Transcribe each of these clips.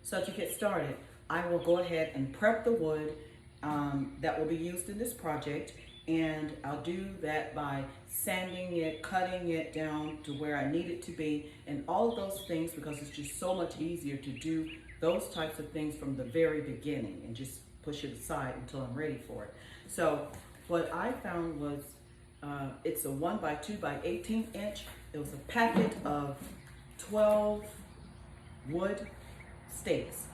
So to get started, I will go ahead and prep the wood that will be used in this project, and I'll do that by sanding it, cutting it down to where I need it to be, and all of those things, because it's just so much easier to do those types of things from the very beginning and just push it aside until I'm ready for it. So what I found was it's a 1 by 2 by 18 inch. It was a packet of 12 wood stakes.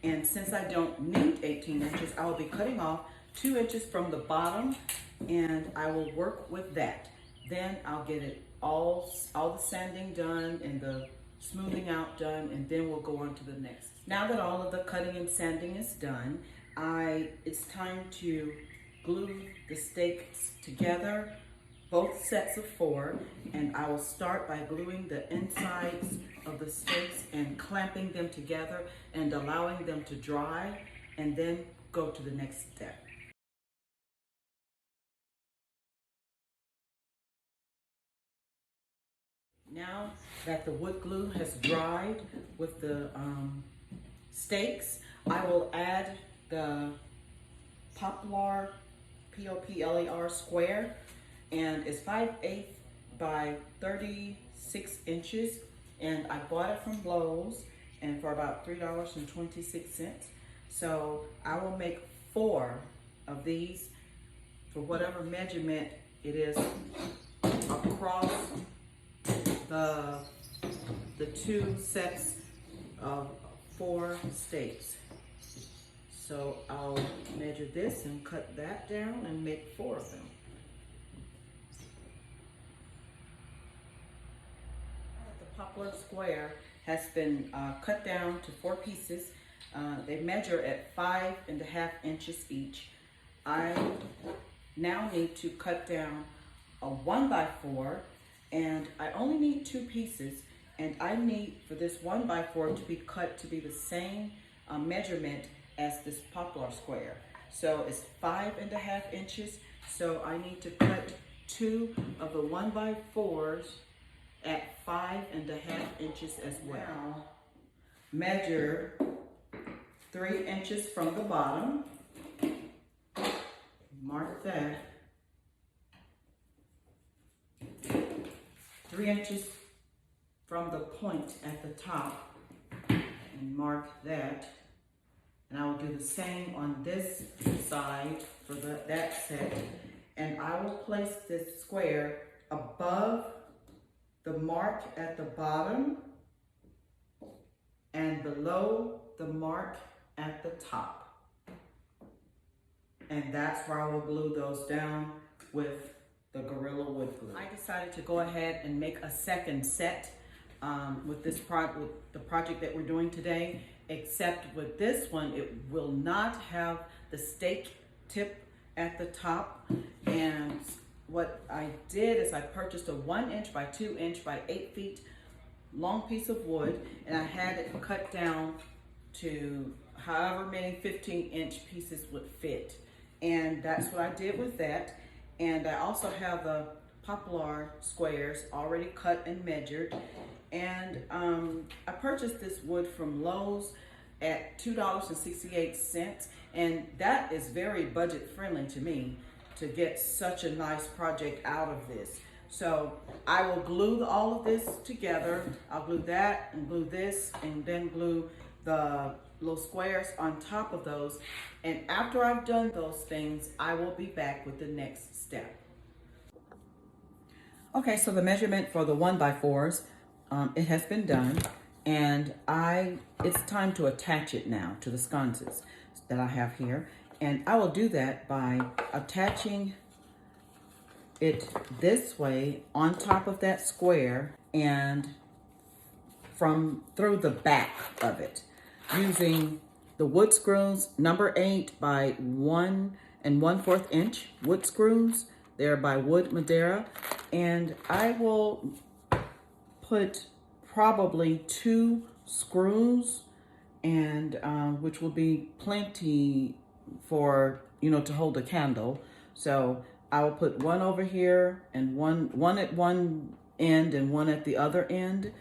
And since I don't need 18 inches, I will be cutting off 2 inches from the bottom, and I will work with that. Then I'll get it all the sanding done and the smoothing out done, and then we'll go on to the next. Now that all of the cutting and sanding is done, it's time to glue the stakes together, both sets of 4, and I will start by gluing the insides of the stakes and clamping them together and allowing them to dry, and then go to the next step. Now that the wood glue has dried with the stakes, I will add the Poplar, Poplar square, and it's 5/8 by 36 inches, and I bought it from Lowe's and for about $3.26. So I will make 4 of these for whatever measurement it is across the 2 sets of 4 stakes. So I'll measure this and cut that down and make 4 of them. The poplar square has been cut down to 4 pieces. They measure at 5.5 inches each. I now need to cut down a 1 by 4, and I only need 2 pieces, and I need for this 1 by 4 to be cut to be the same measurement as this poplar square. So it's 5.5 inches, so I need to cut 2 of the 1 by 4s at 5.5 inches as well. Measure 3 inches from the bottom, mark that. 3 inches from the point at the top, and mark that. And I will do the same on this side for that set. And I will place this square above the mark at the bottom and below the mark at the top. And that's where I will glue those down with the Gorilla Wood Glue. I decided to go ahead and make a second set with the project that we're doing today, except with this one, it will not have the stake tip at the top. And what I did is I purchased a 1 inch by 2 inch by 8 feet long piece of wood, and I had it cut down to however many 15-inch pieces would fit. And that's what I did with that. And I also have the poplar squares already cut and measured. And I purchased this wood from Lowe's at $2.68, and that is very budget friendly to me to get such a nice project out of this. So I will glue all of this together. I'll glue that and glue this and then glue the little squares on top of those. And after I've done those things, I will be back with the next step. Okay, so the measurement for the 1 by 4s, it has been done, and it's time to attach it now to the sconces that I have here. And I will do that by attaching it this way on top of that square and through the back of it, using the wood screws, number 8 by 1 1/4 inch wood screws. They're by Wood Madeira, and I will put probably 2 screws, and which will be plenty for, to hold a candle. So I will put 1 over here and one at one end and 1 at the other end,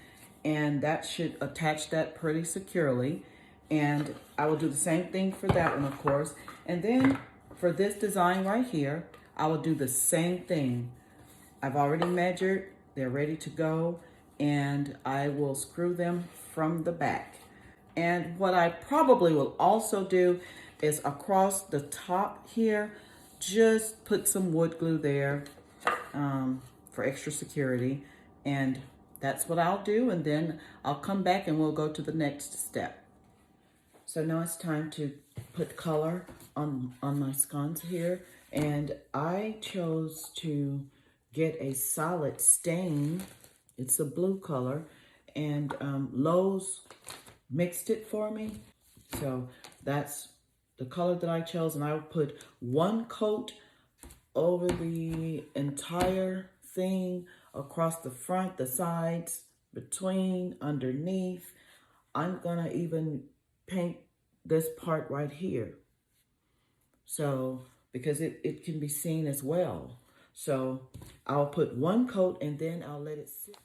and that should attach that pretty securely. And I will do the same thing for that one, of course. And then for this design right here, I will do the same thing. I've already measured, they're ready to go, and I will screw them from the back. And what I probably will also do is across the top here, just put some wood glue there for extra security. And that's what I'll do, and then I'll come back and we'll go to the next step. So now it's time to put color on my sconce here, and I chose to get a solid stain. It's a blue color, and Lowe's mixed it for me. So that's the color that I chose, and I will put one coat over the entire thing, across the front, the sides, between, underneath. I'm gonna even paint this part right here. So, because it can be seen as well. So I'll put one coat and then I'll let it sit.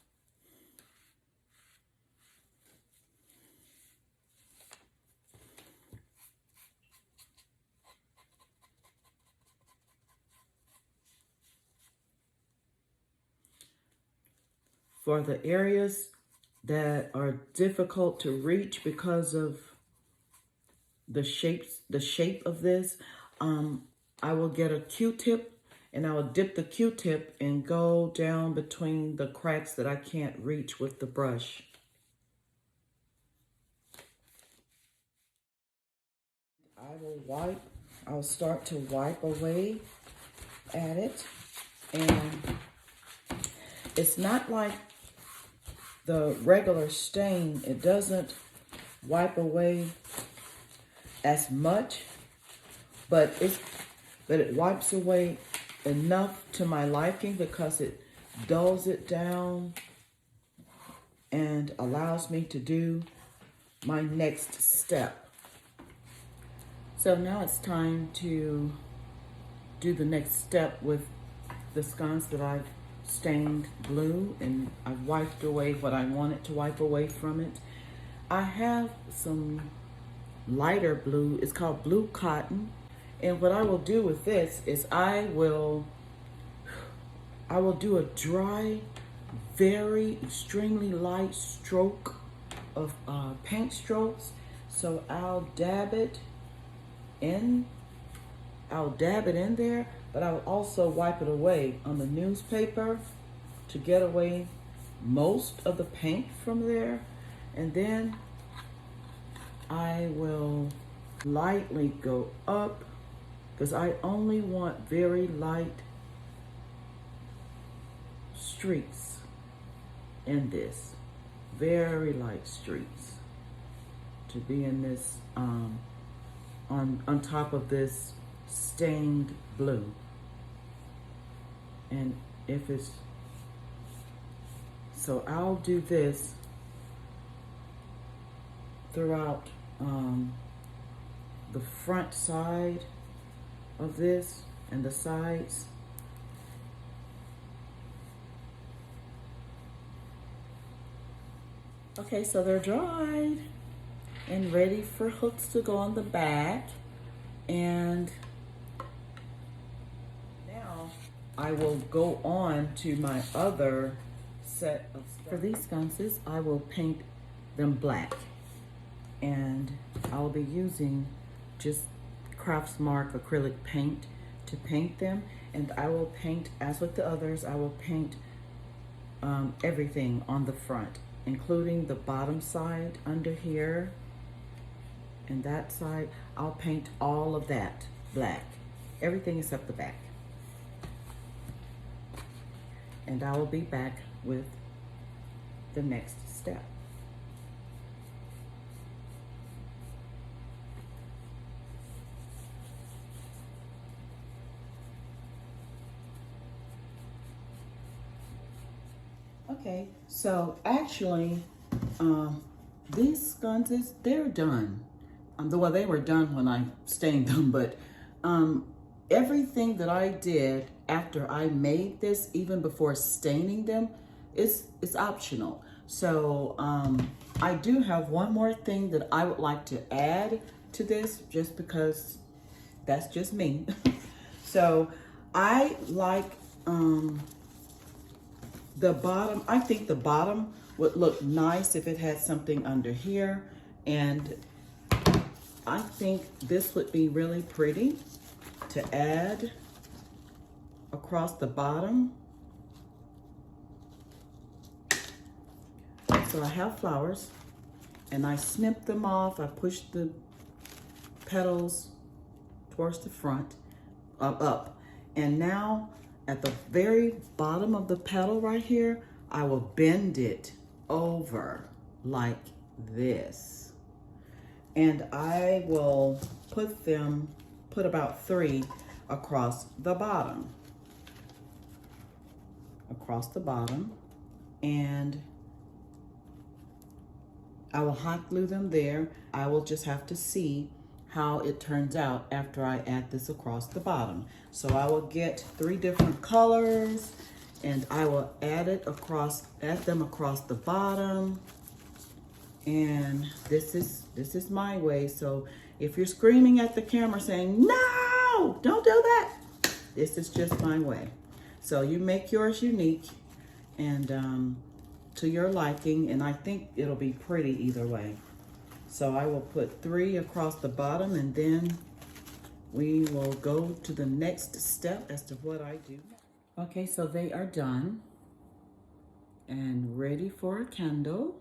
For the areas that are difficult to reach because of the shape of this, I will get a Q-tip and I will dip the Q-tip and go down between the cracks that I can't reach with the brush. I'll start to wipe away at it, and it's not like the regular stain. It doesn't wipe away as much, but it wipes away enough to my liking because it dulls it down and allows me to do my next step. So now it's time to do the next step with the sconce that I've stained blue, and I've wiped away what I wanted to wipe away from it. I have some lighter blue. It's called blue cotton. And what I will do with this is I will do a dry, very extremely light stroke of paint strokes. So I'll dab it in there, but I'll also wipe it away on the newspaper to get away most of the paint from there. And then I will lightly go up because I only want very light streaks in this, very light streaks to be in this on top of this stained blue. And if it's, so I'll do this throughout the front side of this and the sides. Okay, so they're dried and ready for hooks to go on the back. And now I will go on to my other set of stuff. For these sconces, I will paint them black. And I'll be using just Craftsmark acrylic paint to paint them. And I will paint, as with the others, I will paint everything on the front, including the bottom side under here and that side. I'll paint all of that black, everything except the back. And I will be back with the next step. Okay, so actually, these sconces, they're done. Well, they were done when I stained them, but everything that I did after I made this, even before staining them, is optional. So I do have one more thing that I would like to add to this, just because that's just me. So I like the bottom. I think the bottom would look nice if it had something under here, and I think this would be really pretty to add across the bottom. So I have flowers and I snip them off. I push the petals towards the front, up. And now at the very bottom of the petal right here, I will bend it over like this. And I will put about 3 across the bottom. And I will hot glue them there. I will just have to see how it turns out after I add this across the bottom. So I will get 3 different colors and I will add them across the bottom. And this is my way. So if you're screaming at the camera saying, no, don't do that, this is just my way. So you make yours unique and to your liking, and I think it'll be pretty either way. So I will put 3 across the bottom, and then we will go to the next step as to what I do. Okay, so they are done and ready for a candle.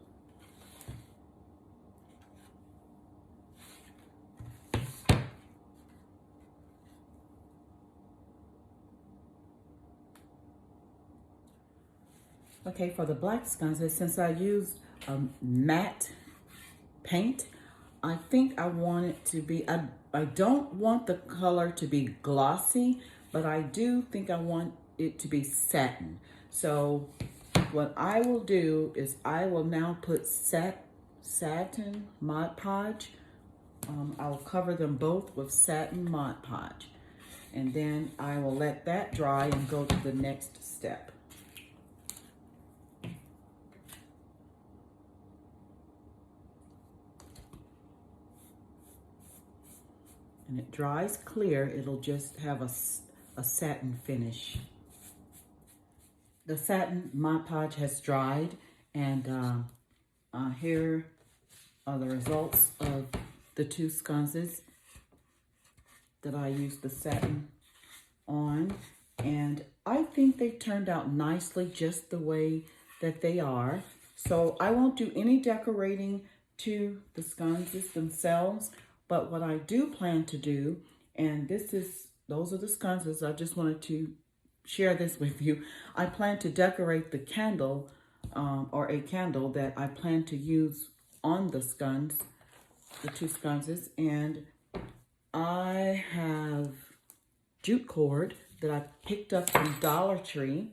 Okay, for the black sconces, since I used matte paint, I think I want it to be, I don't want the color to be glossy, but I do think I want it to be satin. So what I will do is I will now put satin Mod Podge. I'll cover them both with satin Mod Podge. And then I will let that dry and go to the next step. And it dries clear, it'll just have a satin finish. The satin Mod Podge has dried, and here are the results of the 2 sconces that I used the satin on. And I think they turned out nicely just the way that they are. So I won't do any decorating to the sconces themselves. But what I do plan to do, and those are the sconces, I just wanted to share this with you. I plan to decorate the candle, or a candle that I plan to use on the sconce, the 2 sconces. And I have jute cord that I picked up from Dollar Tree.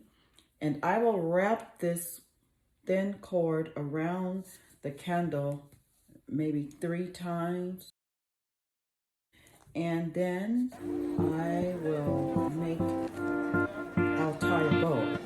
And I will wrap this thin cord around the candle maybe 3 times. And then I'll tie a bow.